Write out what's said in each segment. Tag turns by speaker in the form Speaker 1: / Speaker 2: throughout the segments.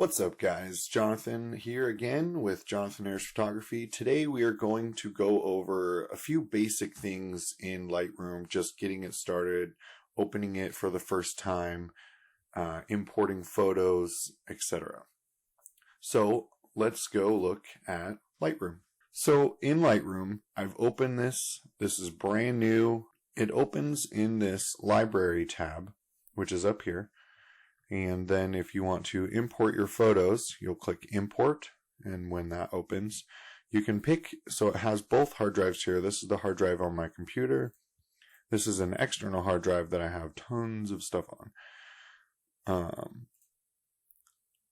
Speaker 1: What's up, guys? Jonathan here again with Jonathan Ayers Photography. Today we are going to go over a few basic things in Lightroom, just getting it started, opening it for the first time, importing photos, etc. So let's go look at Lightroom. So in Lightroom, I've opened this. This is brand new. It opens in this library tab, which is up here. And then if you want to import your photos, you'll click import. And when that opens, you can pick, so it has both hard drives here. This is the hard drive on my computer. This is an external hard drive that I have tons of stuff on.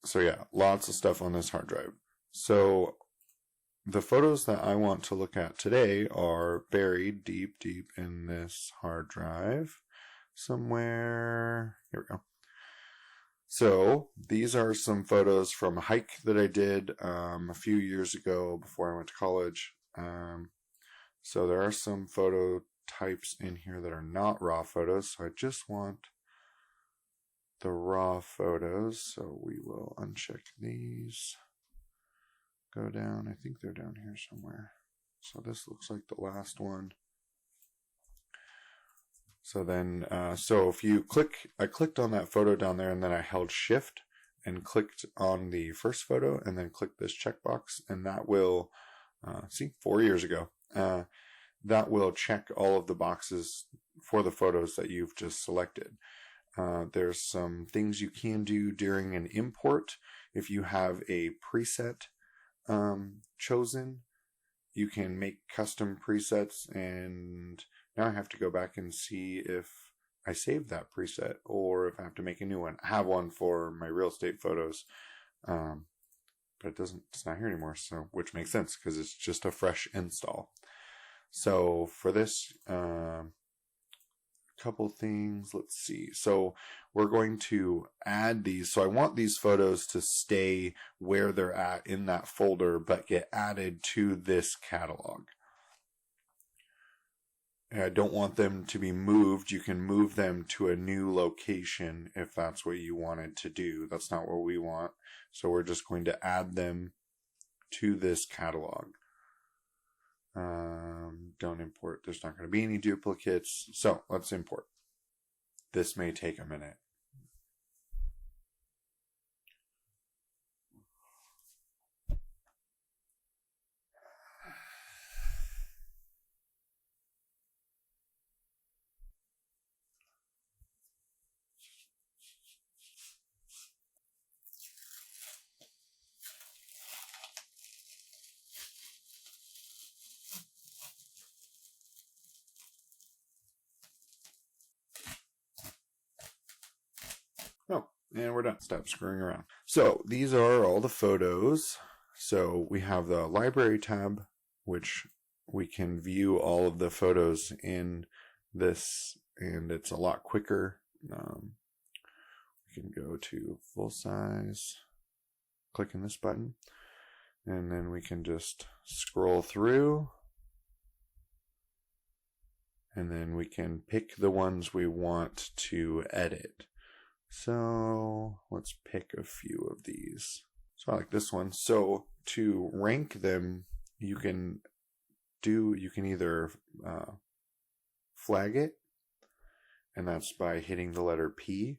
Speaker 1: So yeah, lots of stuff on this hard drive. So the photos that I want to look at today are buried deep in this hard drive somewhere. Here we go. So these are some photos from a hike that I did a few years ago before I went to college. So there are some photo types in here that are not raw photos. So I just want the raw photos. So we will uncheck these. Go down. I think they're down here somewhere. So this looks like the last one. So then, so if you click, I clicked on that photo down there and then I held shift and clicked on the first photo and then clicked this checkbox, and that will, see, 4 years ago, that will check all of the boxes for the photos that you've just selected. There's some things you can do during an import. If you have a preset chosen, you can make custom presets, and now I have to go back and see if I saved that preset or if I have to make a new one. I have one for my real estate photos, but it's not here anymore, so which makes sense because it's just a fresh install. So for this, couple things, let's see. So we're going to add these. So I want these photos to stay where they're at in that folder, but get added to this catalog. I don't want them to be moved. You can move them to a new location if that's what you wanted to do. That's not what we want. So we're just going to add them to this catalog. Don't import. There's not going to be any duplicates. So let's import. This may take a minute. Oh, and we're done. Stop screwing around. So these are all the photos. So we have the library tab, which we can view all of the photos in this, and it's a lot quicker. We can go to full size, clicking this button, and then we can just scroll through, and then we can pick the ones we want to edit. So let's pick a few of these. So I like this one. So to rank them, you can either flag it, and that's by hitting the letter P,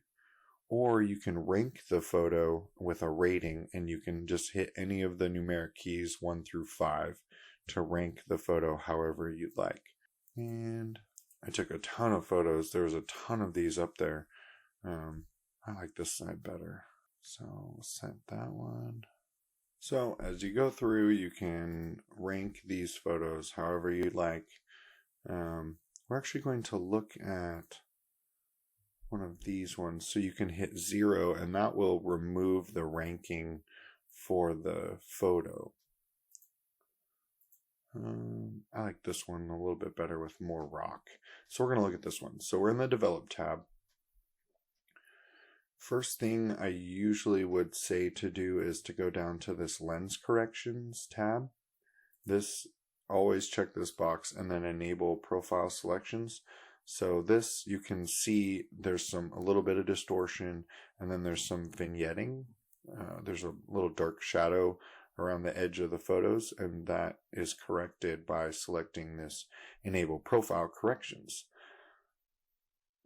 Speaker 1: or you can rank the photo with a rating, and you can just hit any of the numeric keys 1 through 5 to rank the photo however you'd like. And I took a ton of photos. There was a ton of these up there. I like this side better. So we'll set that one. So as you go through, you can rank these photos however you'd like. We're actually going to look at one of these ones. So you can hit 0 and that will remove the ranking for the photo. I like this one a little bit better with more rock. So we're going to look at this one. So we're in the Develop tab. First thing I usually would say to do is to go down to this Lens Corrections tab. Always check this box and then enable Profile Selections. So this, you can see there's a little bit of distortion, and then there's some vignetting. there's a little dark shadow around the edge of the photos, and that is corrected by selecting this Enable Profile Corrections.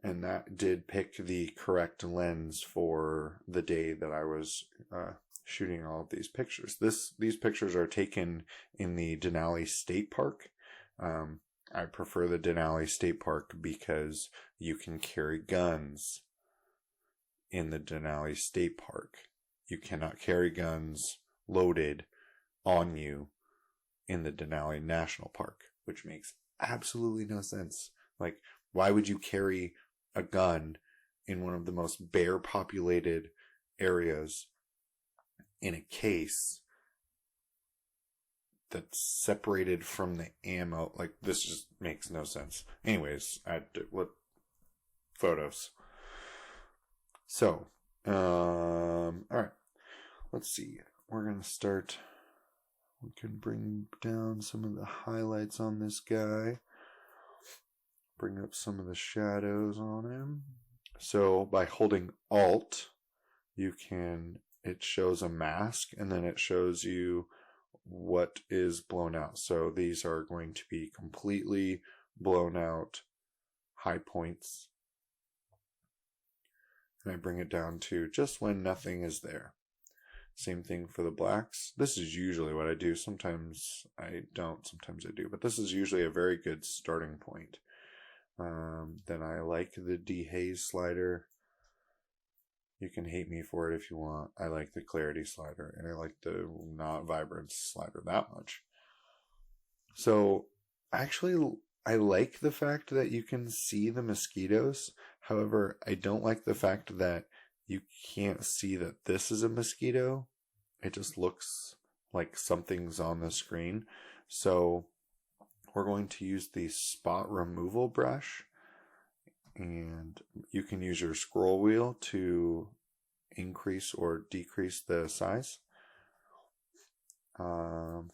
Speaker 1: And that did pick the correct lens for the day that I was shooting all of these pictures. These pictures are taken in the Denali State Park. I prefer the Denali State Park because you can carry guns in the Denali State Park. You cannot carry guns loaded on you in the Denali National Park, which makes absolutely no sense. Like, why would you carry a gun in one of the most bear populated areas in a case that's separated from the ammo? Like, this just makes no sense. Anyways, what photos? So, all right, let's see. We're going to start. We can bring down some of the highlights on this guy. Bring up some of the shadows on him. So by holding Alt, it shows a mask, and then it shows you what is blown out. So these are going to be completely blown out high points. And I bring it down to just when nothing is there. Same thing for the blacks. This is usually what I do. Sometimes I don't, sometimes I do. But this is usually a very good starting point. Then I like the dehaze slider. You can hate me for it if you want. I like the clarity slider, and I like the not vibrance slider that much. So actually, I like the fact that you can see the mosquitoes. However, I don't like the fact that you can't see that this is a mosquito. It just looks like something's on the screen. So we're going to use the spot removal brush, and you can use your scroll wheel to increase or decrease the size.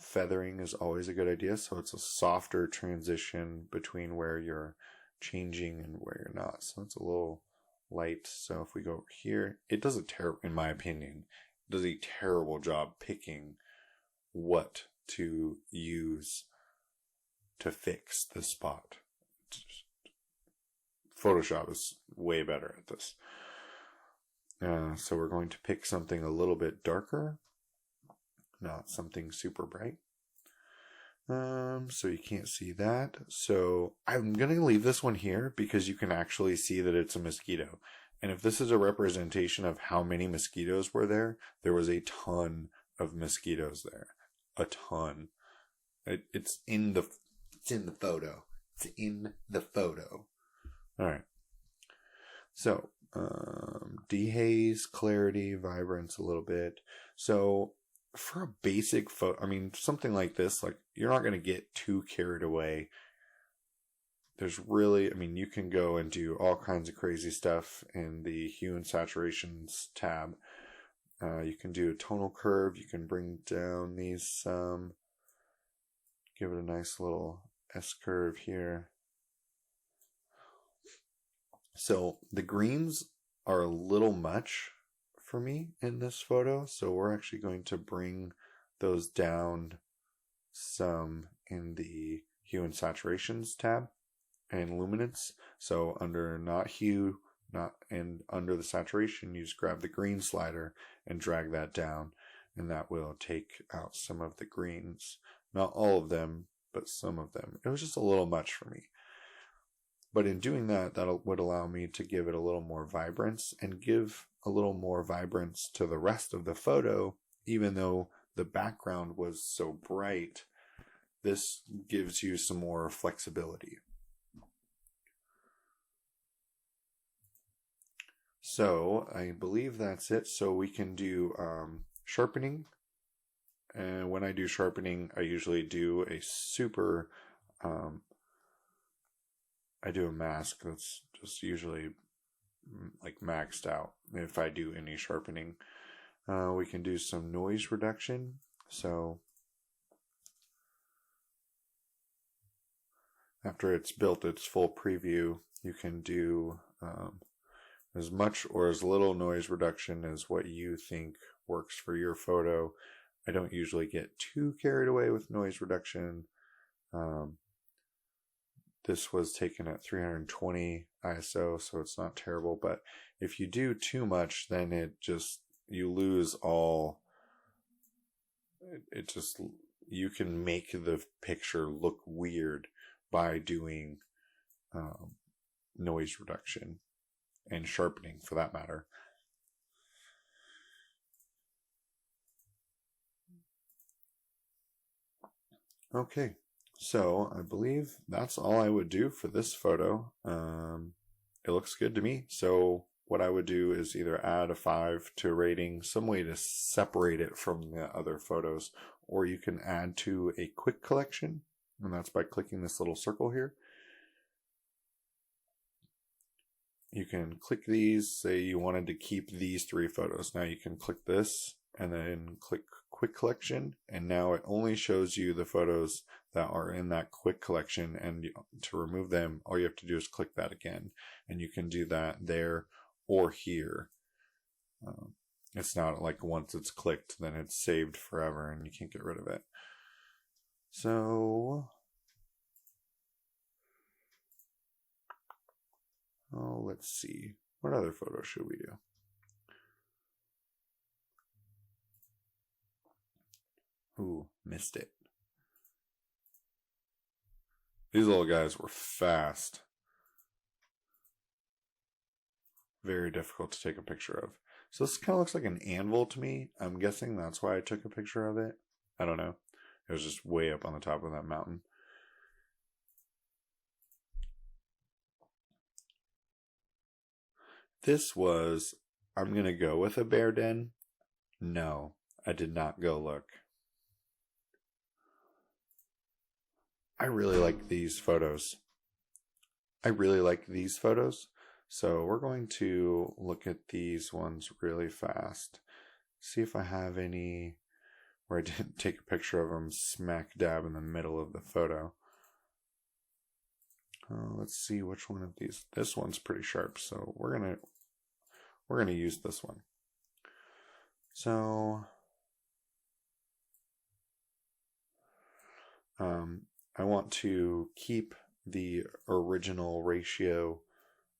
Speaker 1: Feathering is always a good idea, so it's a softer transition between where you're changing and where you're not. So it's a little light. So if we go over here, it does in my opinion, does a terrible job picking what to use to fix the spot. Photoshop is way better at this. So we're going to pick something a little bit darker, not something super bright. So you can't see that. So I'm going to leave this one here because you can actually see that it's a mosquito. And if this is a representation of how many mosquitoes were there was a ton of mosquitoes there. A ton. It's in the photo. It's in the photo. All right. So, dehaze, clarity, vibrance a little bit. So for a basic photo, I mean, something like this, like, you're not going to get too carried away. There's really, I mean, you can go and do all kinds of crazy stuff in the hue and saturations tab. You can do a tonal curve. You can bring down these, give it a nice little S curve here. So the greens are a little much for me in this photo, so we're actually going to bring those down some in the hue and saturations tab and luminance. So under not hue, and under the saturation, you just grab the green slider and drag that down, and that will take out some of the greens. Not all of them, but some of them. It was just a little much for me. But in doing that, would allow me to give it a little more vibrance and give a little more vibrance to the rest of the photo, even though the background was so bright. This gives you some more flexibility. So I believe that's it. So we can do sharpening. And when I do sharpening, I usually do a super... I do a mask that's just usually like maxed out if I do any sharpening. We can do some noise reduction. So after it's built its full preview, you can do as much or as little noise reduction as what you think works for your photo. I don't usually get too carried away with noise reduction. This was taken at 320 ISO, so it's not terrible, but if you do too much, then you lose all, you can make the picture look weird by doing noise reduction and sharpening for that matter. Okay, so I believe that's all I would do for this photo. It looks good to me. So what I would do is either add a 5 to rating, some way to separate it from the other photos, or you can add to a quick collection, and that's by clicking this little circle here. You can click these, say you wanted to keep these 3 photos. Now you can click this and then click quick collection, and now it only shows you the photos that are in that quick collection, and to remove them all you have to do is click that again, and you can do that there or here. It's not like once it's clicked then it's saved forever and you can't get rid of it. So let's see, what other photos should we do? Ooh, missed it. These little guys were fast. Very difficult to take a picture of. So this kind of looks like an anvil to me. I'm guessing that's why I took a picture of it. I don't know. It was just way up on the top of that mountain. This was, I'm going to go with a bear den. No, I did not go look. I really like these photos. So we're going to look at these ones really fast. See if I have any where I didn't take a picture of them smack dab in the middle of the photo. Let's see which one of these. This one's pretty sharp, so we're gonna use this one. So I want to keep the original ratio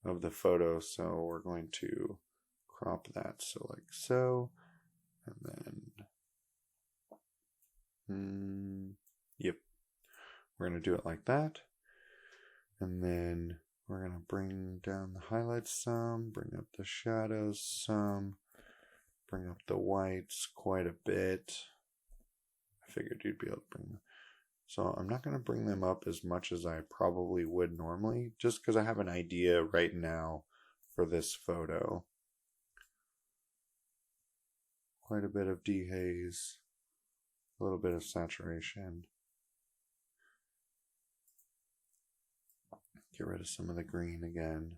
Speaker 1: of the photo, so we're going to crop that, so like so, and then yep, we're going to do it like that, and then we're going to bring down the highlights some, bring up the shadows some, bring up the whites quite a bit. I figured you'd be able to bring them. So I'm not going to bring them up as much as I probably would normally, just because I have an idea right now for this photo. Quite a bit of dehaze, a little bit of saturation. Get rid of some of the green again.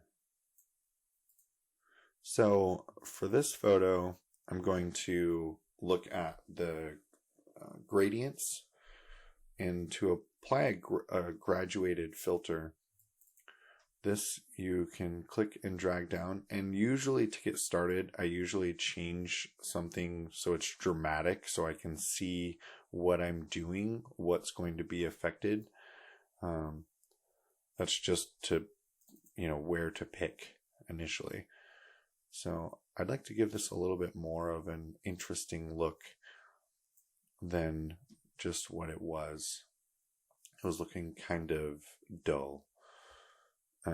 Speaker 1: So for this photo, I'm going to look at the gradients, and to apply a graduated filter, this you can click and drag down, and usually to get started I usually change something so it's dramatic so I can see what I'm doing, what's going to be affected. That's just to, where to pick initially. So I'd like to give this a little bit more of an interesting look than just what it was. It was looking kind of dull. I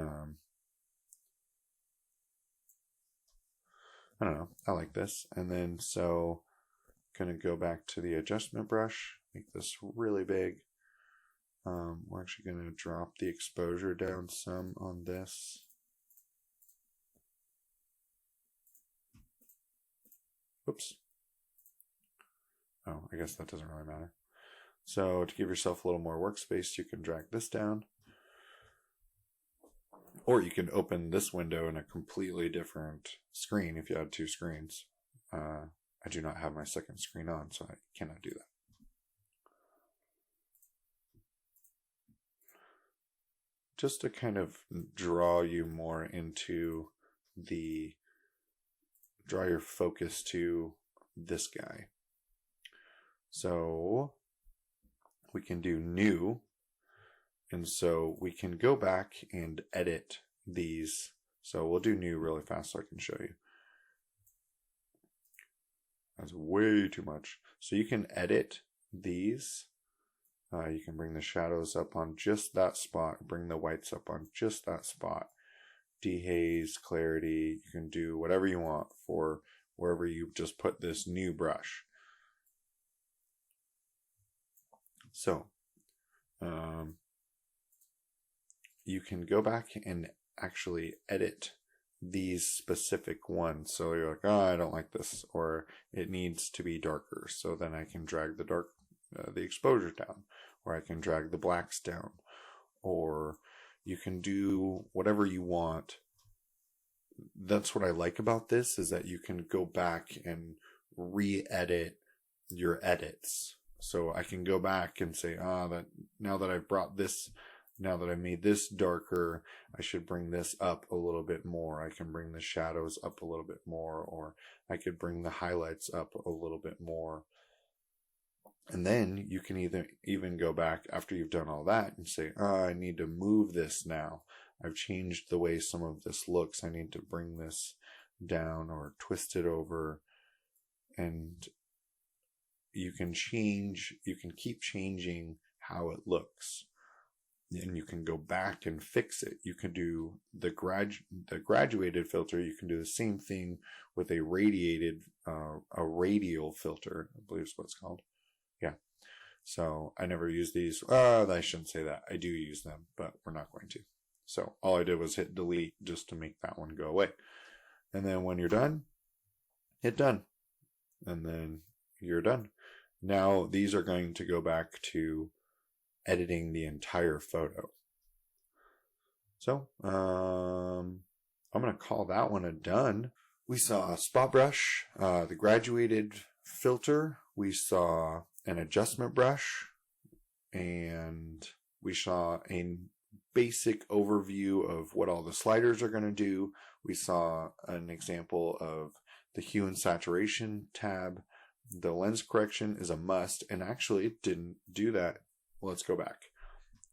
Speaker 1: don't know. I like this. And then so gonna go back to the adjustment brush, make this really big. We're actually gonna drop the exposure down some on this. Oops. Oh, I guess that doesn't really matter. So to give yourself a little more workspace, you can drag this down. Or you can open this window in a completely different screen if you had 2 screens. I do not have my second screen on, so I cannot do that. Just to kind of draw you more into draw your focus to this guy. So we can do new. And so we can go back and edit these. So we'll do new really fast so I can show you. That's way too much. So you can edit these. You can bring the shadows up on just that spot, bring the whites up on just that spot. Dehaze, clarity, you can do whatever you want for wherever you just put this new brush. So, you can go back and actually edit these specific ones. So you're like, oh, I don't like this, or it needs to be darker. So then I can drag the exposure down, or I can drag the blacks down, or you can do whatever you want. That's what I like about this, is that you can go back and re-edit your edits. So I can go back and say, that now that I've brought this, now that I made this darker, I should bring this up a little bit more. I can bring the shadows up a little bit more, or I could bring the highlights up a little bit more. And then you can even go back after you've done all that and say, I need to move this now. I've changed the way some of this looks. I need to bring this down or twist it over. And you can keep changing how it looks. And you can go back and fix it. You can do the graduated filter. You can do the same thing with a radial filter, I believe is what it's called. Yeah. So I never use these. I shouldn't say that. I do use them, but we're not going to. So all I did was hit delete just to make that one go away. And then when you're done, hit done. And then you're done. Now these are going to go back to editing the entire photo. So I'm going to call that one a done. We saw a spot brush, the graduated filter. We saw an adjustment brush, and we saw a basic overview of what all the sliders are going to do. We saw an example of the hue and saturation tab. The lens correction is a must, and actually it didn't do that. Let's go back.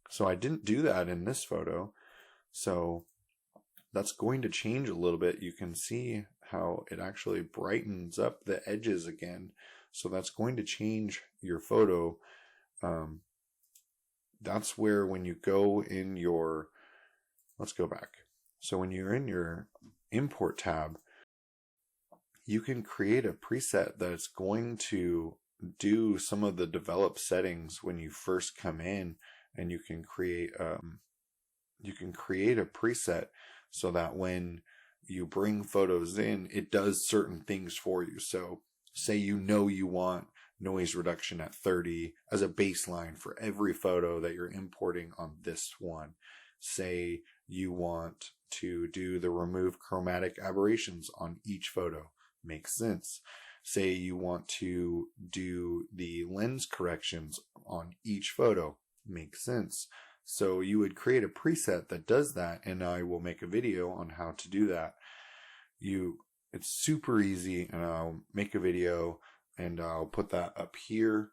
Speaker 1: So I didn't do that in this photo. So that's going to change a little bit. You can see how it actually brightens up the edges again. So that's going to change your photo. That's where when you go in your, let's go back. So when you're in your import tab, you can create a preset that's going to do some of the developed settings when you first come in, and you can create a preset so that when you bring photos in, it does certain things for you. So say you want noise reduction at 30 as a baseline for every photo that you're importing on this one. Say you want to do the remove chromatic aberrations on each photo. Makes sense. Say you want to do the lens corrections on each photo. Makes sense. So you would create a preset that does that, and I will make a video on how to do that. It's super easy, and I'll make a video and I'll put that up here.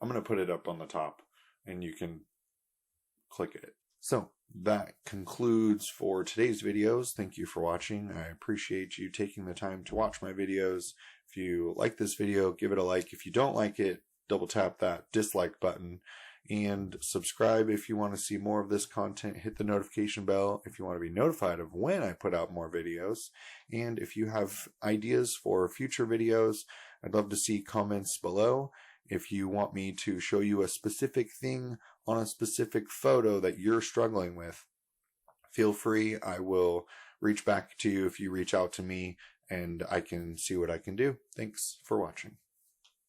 Speaker 1: I'm going to put it up on the top and you can click it. So that concludes for today's videos. Thank you for watching. I appreciate you taking the time to watch my videos. If you like this video, give it a like. If you don't like it, double tap that dislike button, and subscribe if you want to see more of this content. Hit the notification bell if you want to be notified of when I put out more videos. And if you have ideas for future videos, I'd love to see comments below. If you want me to show you a specific thing on a specific photo that you're struggling with, feel free. I will reach back to you if you reach out to me, and I can see what I can do. Thanks for watching.